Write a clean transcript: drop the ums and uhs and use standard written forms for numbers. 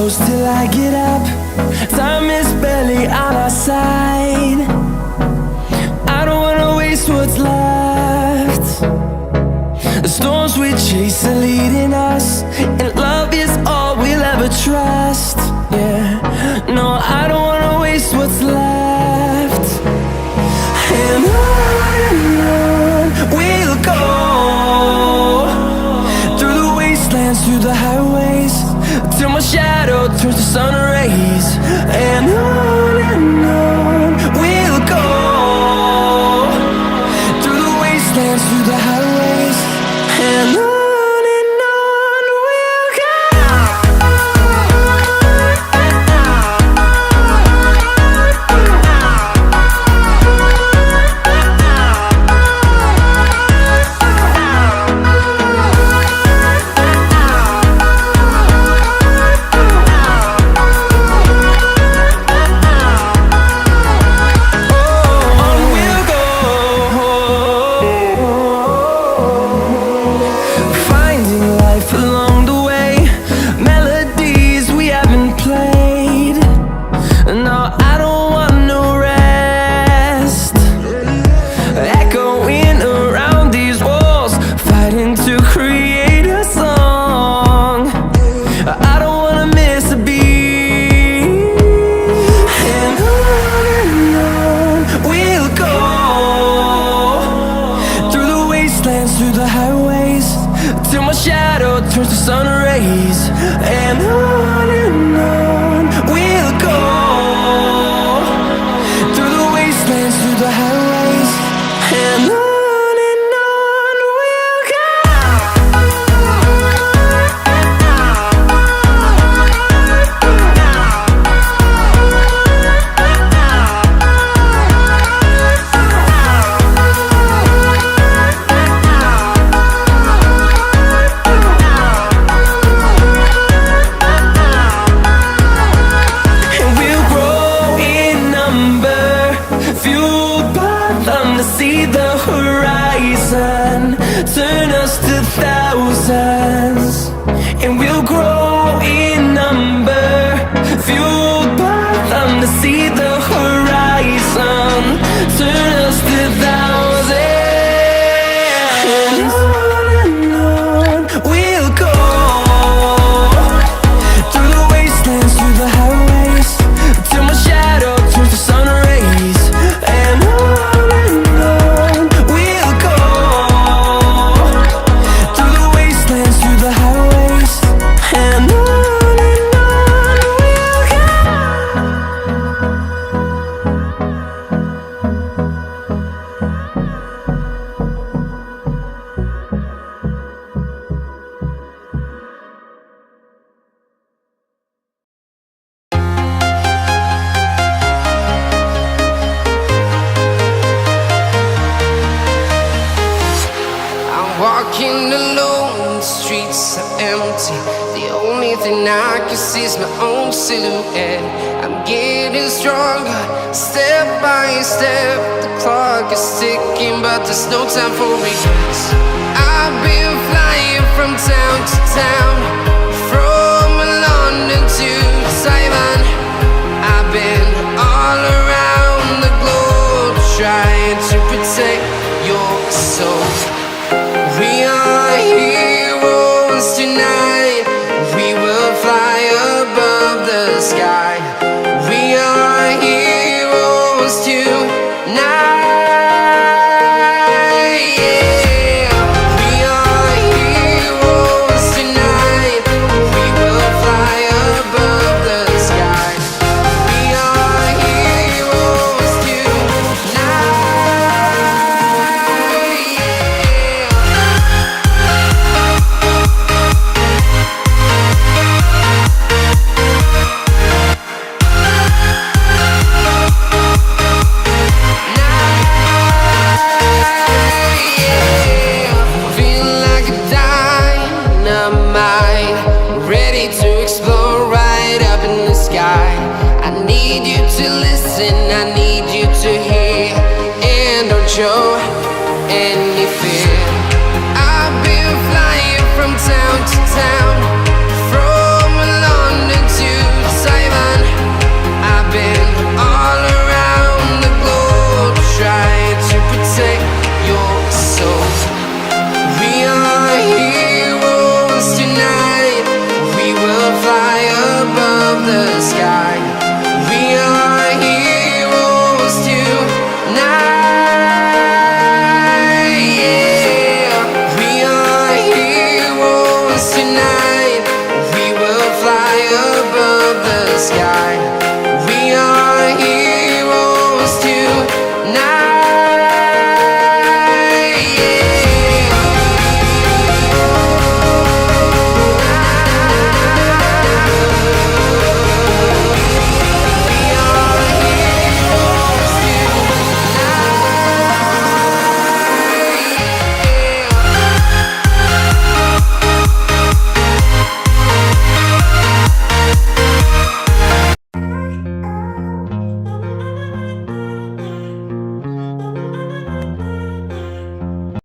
close till I get up. Time is barely on our side. I don't wanna waste what's left. The storms we chase are leading us, and love is all we'll ever trust. Yeah, no, I don't wanna waste what's left. And on we'll go, through the wastelands, through the highways, till my shadow turns to sun rays. And on we'll go, through the wastelands, through the highways, and on we'll go. Through the highways, till my shadow turns to sun rays. And on we'll go, through the wastelands, through the highways, and on we'll go. See the horizon, turn us to thousands, and we'll grow in number, fueled by them. To see the horizon, turn us to thousands, and on we'll go, through the wastelands, through the highways, till my shadow turns to sun rays. And walking alone, the streets are empty. The only thing I can see is my own silhouette. I'm getting stronger, step by step. The clock is ticking, but there's no time for regrets. I've been flying from town to town, from London to Taiwan. I've been all around the globe, trying to protect your soul. We are heroes tonight. We will fly above the sky. We are heroes tonight. Yeah. We are heroes tonight. We will fly above the sky. We are heroes tonight. I need you to hear and don't show. And